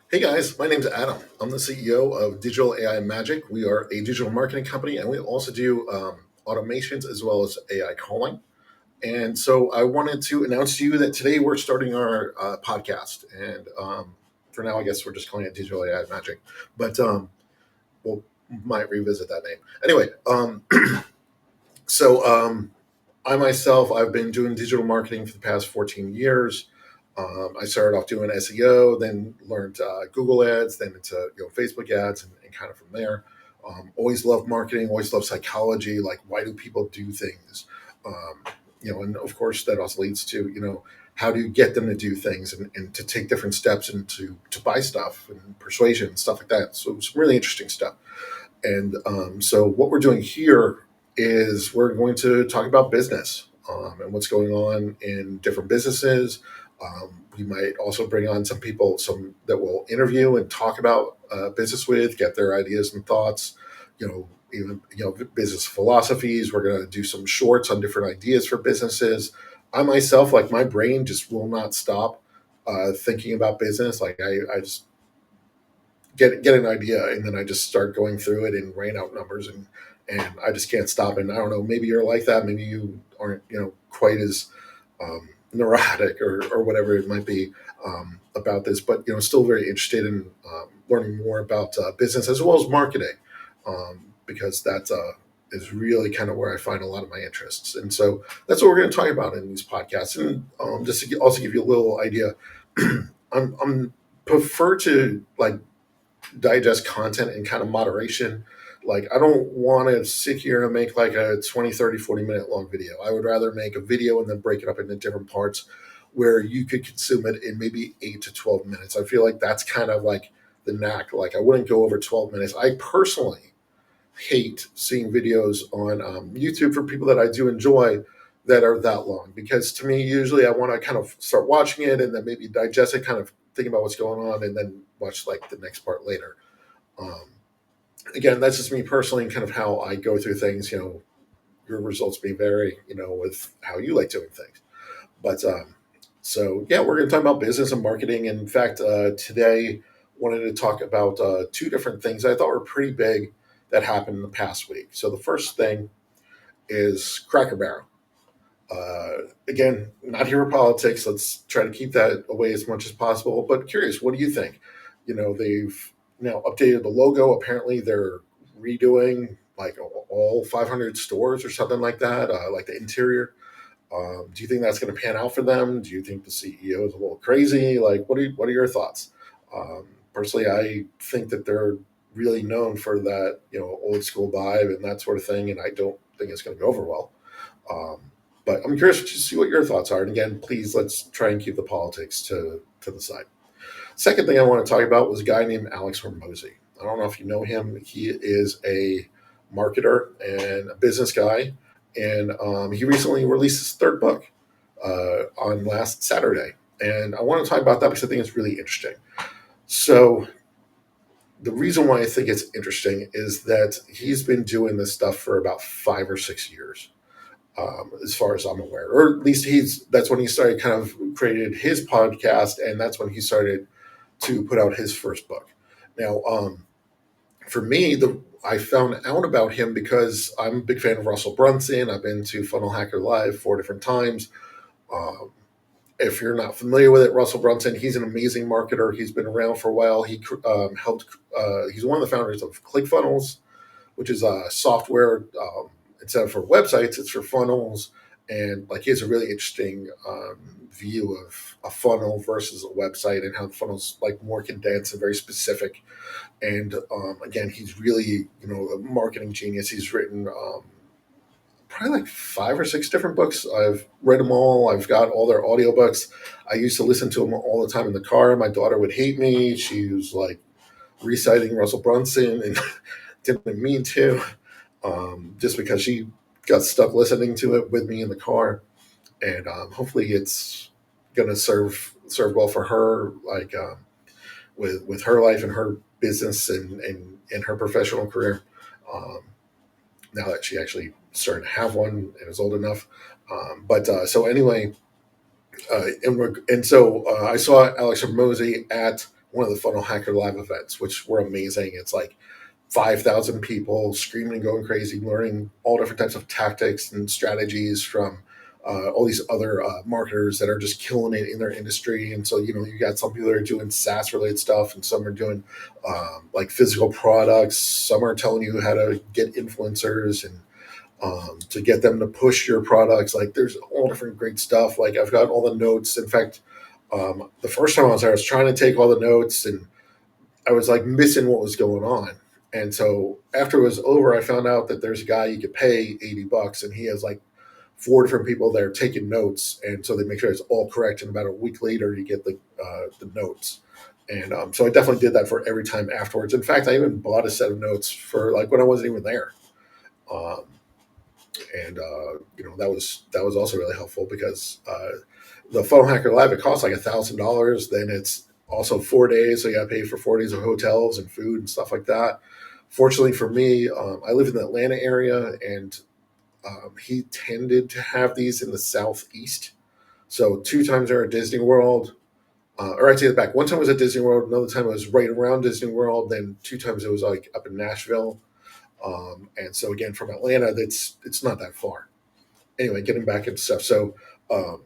Hey guys, my name's Adam. I'm the CEO of Digital AI Magic. We are a digital marketing company and we also do automations as well as AI calling. And so I wanted to announce to you that today we're starting our podcast. And for now, I guess we're just calling it Digital AI Magic, but we'll might revisit that name. Anyway, so I myself, I've been doing digital marketing for the past 14 years. I started off doing SEO, then learned Google ads, then into Facebook ads, and kind of from there. Always loved marketing, always loved psychology. Like, why do people do things? Um, and of course, that also leads to how do you get them to do things and to take different steps and to buy stuff and persuasion and stuff like that. So it's really interesting stuff. And so what we're doing here is we're going to talk about business and what's going on in different businesses. We might also bring on some people, some that will interview and talk about business with, get their ideas and thoughts. Even business philosophies. We're going to do some shorts on different ideas for businesses. I myself, like my brain, just will not stop thinking about business. Like I just get an idea and then I just start going through it and rain out numbers and I just can't stop. And I don't know, maybe you're like that. Maybe you aren't, quite as neurotic or whatever it might be about this, but still very interested in learning more about business as well as marketing because that is really kind of where I find a lot of my interests. And so that's what we're going to talk about in these podcasts. And just to also give you a little idea, I'm prefer to like digest content in kind of moderation. Like, I don't want to sit here and make like a 20, 30, 40 minute long video. I would rather make a video and then break it up into different parts where you could consume it in maybe 8 to 12 minutes. I feel like that's kind of like the knack. Like, I wouldn't go over 12 minutes. I personally hate seeing videos on YouTube for people that I do enjoy that are that long, because to me, usually I want to kind of start watching it and then maybe digest it, kind of think about what's going on, and then watch like the next part later. Um, Again, that's just me personally and kind of how I go through things. Your results may vary, with how you like doing things. But so yeah, we're going to talk about business and marketing. And in fact, today wanted to talk about two different things I thought were pretty big that happened in the past week. So the first thing is Cracker Barrel. Again, not here for politics. Let's try to keep that away as much as possible. But curious, what do you think? They've now updated the logo. Apparently, they're redoing like all 500 stores or something like that, like the interior. Do you think that's going to pan out for them? Do you think the CEO is a little crazy? Like, what are your thoughts? Personally, I think that they're really known for that, old school vibe and that sort of thing, and I don't think it's going to go over well. Um, but I'm curious to see what your thoughts are. And again, please let's try and keep the politics to the side. Second thing I want to talk about was a guy named Alex Hormozi. I don't know if you know him. He is a marketer and a business guy, and he recently released his third book on last Saturday. And I want to talk about that because I think it's really interesting. So the reason why I think it's interesting is that he's been doing this stuff for about 5 or 6 years, as far as I'm aware, or at least that's when he started kind of created his podcast, and that's when he started to put out his first book. Now, for me, I found out about him because I'm a big fan of Russell Brunson. I've been to Funnel Hacker Live 4 different times. Um, if you're not familiar with it, Russell Brunson, he's an amazing marketer. He's been around for a while. He helped. He's one of the founders of ClickFunnels, which is a software. Instead of for websites, it's for funnels, and like he has a really interesting view of a funnel versus a website and how the funnel's like more condensed and very specific. And again, he's really a marketing genius. He's written probably like 5 or 6 different books. I've read them all. I've got all their audiobooks. I used to listen to them all the time in the car. My daughter would hate me. She was like reciting Russell Brunson and didn't mean to, just because she got stuck listening to it with me in the car. And hopefully it's going to serve well for her, like with her life and her business and her professional career. Um, Now that she actually started to have one and is old enough. But so anyway, and so I saw Alex Hormozi at one of the Funnel Hacker Live events, which were amazing. It's like 5,000 people screaming and going crazy, learning all different types of tactics and strategies from all these other marketers that are just killing it in their industry. And so, you got some people that are doing SaaS related stuff, and some are doing like physical products. Some are telling you how to get influencers and to get them to push your products. Like, there's all different great stuff. Like, I've got all the notes. In fact, the first time I was there, I was trying to take all the notes, and I was like missing what was going on. And so after it was over, I found out that there's a guy you could pay $80, and he has like four different people that are taking notes, and so they make sure it's all correct. And about a week later, you get the notes. And so I definitely did that for every time afterwards. In fact, I even bought a set of notes for like when I wasn't even there. Um, and that was also really helpful because the Funnel Hacker Live, it costs like $1,000. Then it's also 4 days, so you got to pay for 4 days of hotels and food and stuff like that. Fortunately for me, I live in the Atlanta area, and he tended to have these in the southeast. So 2 times they're at Disney World, or I take it back. One time was at Disney World, another time it was right around Disney World. Then 2 times it was like up in Nashville. And so again, from Atlanta, it's not that far. Anyway, getting back into stuff. Um,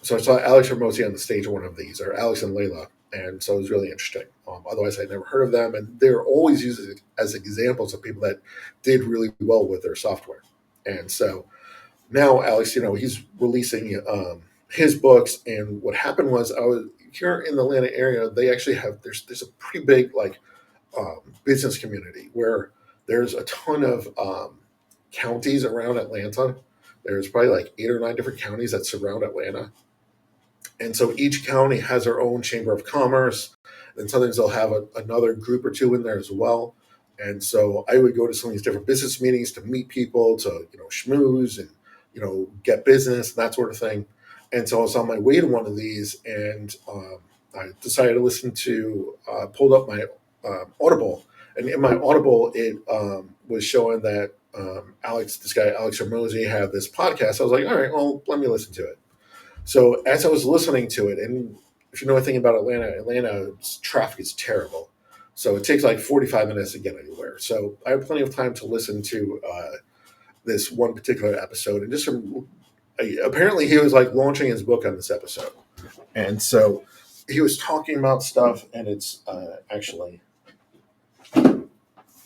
so I saw Alex Hormozi on the stage of one of these, or Alex and Layla, and so it was really interesting. Otherwise, I'd never heard of them, and they're always used as examples of people that did really well with their software. And so now Alex, he's releasing his books. And what happened was, I was here in the Atlanta area. They actually have there's a pretty big like business community where there's a ton of counties around Atlanta. There's probably like 8 or 9 different counties that surround Atlanta, and so each county has their own chamber of commerce. And sometimes they'll have another group or two in there as well. And so I would go to some of these different business meetings to meet people, to schmooze and get business and that sort of thing. And so I was on my way to one of these, and I decided to listen to pulled up my Audible, and in my Audible it was showing that this guy Alex Hormozi had this podcast. I was like, all right, well, let me listen to it. So as I was listening to it, and if you know anything about Atlanta's traffic is terrible. So it takes like 45 minutes to get anywhere. So I have plenty of time to listen to this one particular episode. And apparently he was like launching his book on this episode. And so he was talking about stuff, and it's actually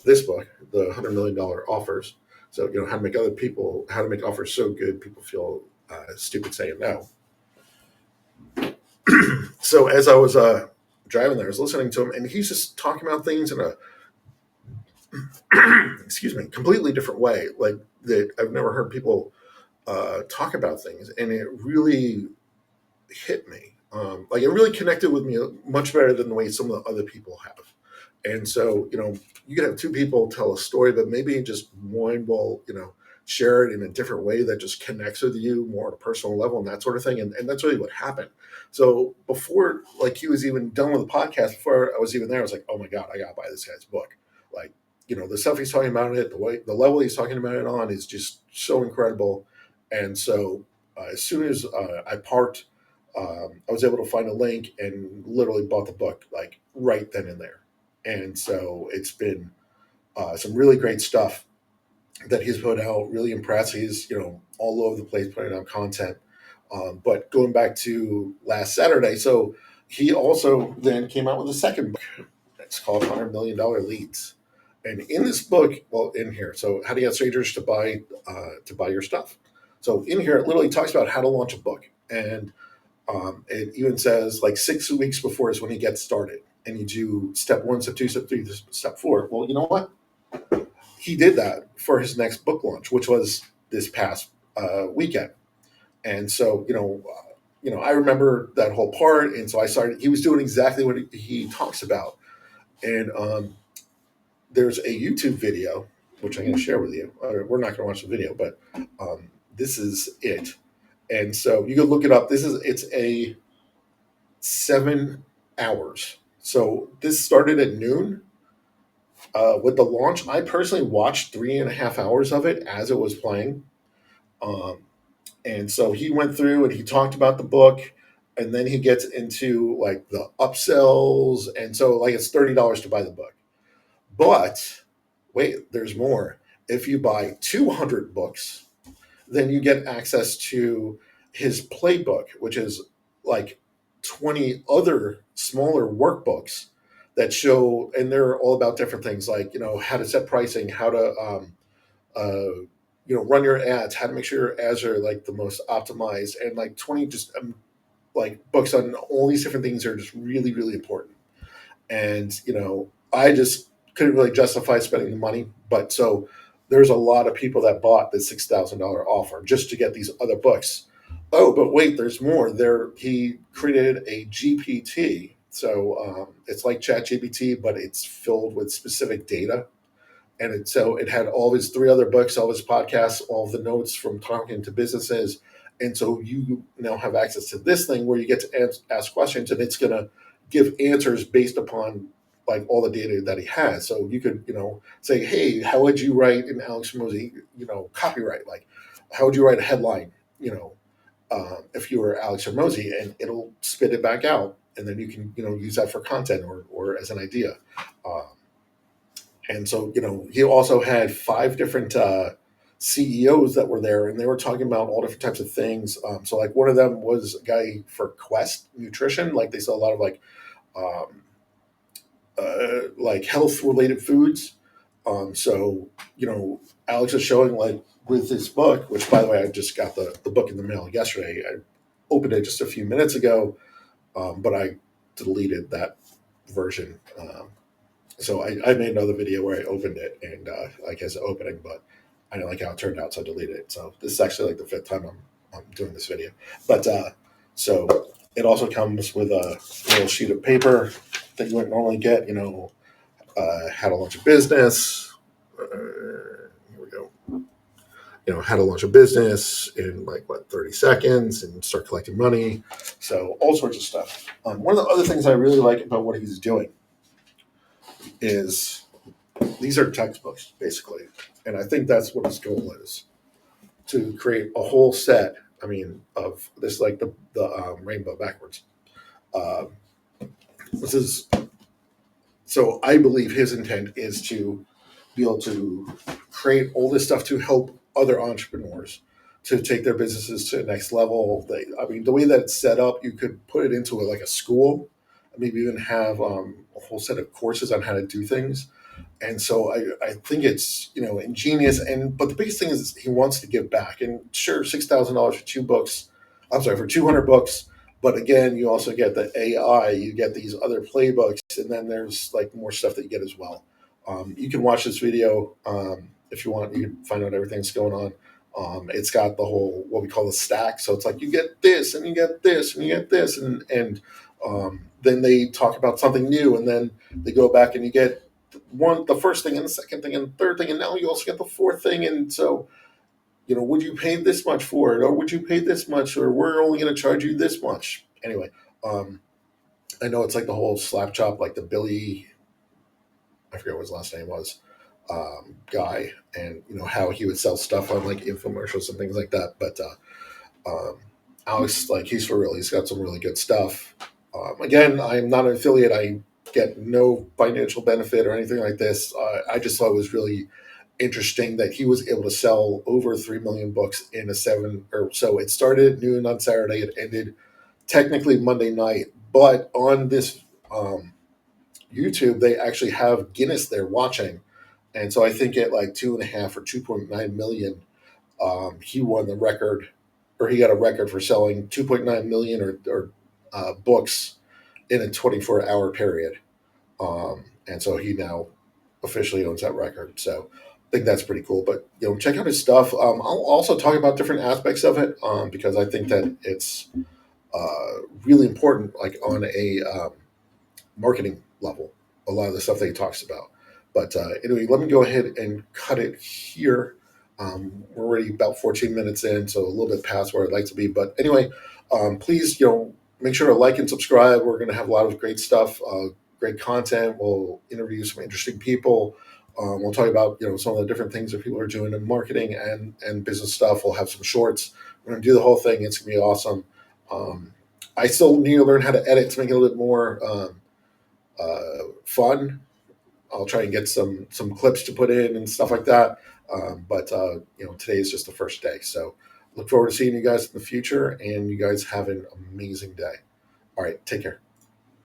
this book, the $100 million offers. So, how to make offers so good people feel stupid saying no. So as I was driving there, I was listening to him, and he's just talking about things in a excuse me, completely different way, like that I've never heard people talk about things, and it really hit me. Like, it really connected with me much better than the way some of the other people have. And so, you can have two people tell a story, but maybe just one will, share it in a different way that just connects with you more on a personal level and that sort of thing. And that's really what happened. So before, like, he was even done with the podcast, before I was even there, I was like, oh my God, I got to buy this guy's book. Like, the stuff he's talking about in it, the level he's talking about it on is just so incredible. And so as soon as I parked, I was able to find a link and literally bought the book like right then and there. And so it's been some really great stuff that he's put out. Really impressed. He's all over the place putting out content. But going back to last Saturday, so he also then came out with a second book. It's called $100 Million Leads. And in this book, well, in here, so how to get strangers to buy your stuff. So in here, it literally talks about how to launch a book, and it even says like 6 weeks before is when he gets started, and you do step 1, step 2, step 3, step 4. Well, you know what? He did that for his next book launch, which was this past weekend. And so, I remember that whole part, and so I started. He was doing exactly what he talks about, and there's a YouTube video which I'm going to share with you. We're not going to watch the video, but this is it. And so you can look it up. It's a 7 hours. So this started at noon with the launch. I personally watched 3.5 hours of it as it was playing. And so he went through and he talked about the book. and then he gets into like the upsells, and so like it's $30 to buy the book. But wait, there's more. If you buy 200 books, then you get access to his playbook, which is like 20 other smaller workbooks that show, and they're all about different things, like how to set pricing, how to run your ads, how to make sure your ads are like the most optimized, and like 20 just like books on all these different things are just really really important. And I just couldn't really justify spending the money, but so there's a lot of people that bought the $6,000 offer just to get these other books. Oh, but wait, there's more. There, he created a GPT, so it's like ChatGPT, but it's filled with specific data. And so it had all his three other books, all his podcasts, all the notes from talking to businesses. And so you now have access to this thing where you get to ask questions, and it's going to give answers based upon like all the data that he has. So you could, say, hey, how would you write in Alex Hormozi, copyright? Like, how would you write a headline, if you were Alex Hormozi, and it'll spit it back out. And then you can, use that for content or as an idea. And so, he also had five different CEOs that were there, and they were talking about all different types of things. So, like, one of them was a guy for Quest Nutrition. Like, they sell a lot of um, like health related foods. So, Alex is showing like with his book, which by the way, I just got the book in the mail yesterday. I opened it just a few minutes ago, but I deleted that version. So I made another video where I opened it and like as an opening, but I didn't like how it turned out, so I deleted it. So this is actually like the fifth time I'm doing this video. But so it also comes with a little sheet of paper that you wouldn't normally get. How to launch a business. Here we go. How to launch a business in like 30 seconds and start collecting money. So all sorts of stuff. One of the other things I really like about what he's doing is these are textbooks basically, and I think that's what his goal is, to create a whole set. I mean, of this, like the rainbow backwards. Um, this is so I believe his intent is to be able to create all this stuff to help other entrepreneurs to take their businesses to the next level. I mean, the way that it's set up, you could put it into like a school, maybe even have a whole set of courses on how to do things. And so I think it's ingenious, but the biggest thing is he wants to give back. And sure, $6,000 for two books, I'm sorry, for 200 books. But again, you also get the AI, you get these other playbooks, and then there's like more stuff that you get as well. You can watch this video if you want. You can find out everything that's going on. It's got the whole what we call the stack. So it's like you get this, and you get this, and you get this, and then they talk about something new, and then they go back and you get the first thing and the second thing and the third thing, and now you also get the fourth thing. And so would you pay this much for it, or would you pay this much, or we're only going to charge you this much anyway. I know it's like the whole slap chop, like the Billy, I forget what his last name was, guy, and how he would sell stuff on like infomercials and things like that. But Alex, like, he's for real. He's got some really good stuff. Again, I'm not an affiliate. I get no financial benefit or anything like this. I just thought it was really interesting that he was able to sell over 3 million books in a seven or so. It started at noon on Saturday. It ended technically Monday night, but on this YouTube, they actually have Guinness there watching. And so I think at like 2.5 or 2.9 million, he won the record, or he got a record for selling 2.9 million or books in a 24-hour period. And so he now officially owns that record. So I think that's pretty cool. But check out his stuff. I'll also talk about different aspects of it because I think that it's really important, like on a marketing level, a lot of the stuff that he talks about. But anyway, let me go ahead and cut it here. We're already about 14 minutes in, so a little bit past where I'd like to be. But anyway, please, make sure to like and subscribe. We're going to have a lot of great stuff, great content. We'll interview some interesting people. We'll talk about some of the different things that people are doing in marketing and business stuff. We'll have some shorts. We're going to do the whole thing. It's going to be awesome. I still need to learn how to edit to make it a little bit more fun. I'll try and get some clips to put in and stuff like that. But today is just the first day, so look forward to seeing you guys in the future. And you guys have an amazing day. All right, take care.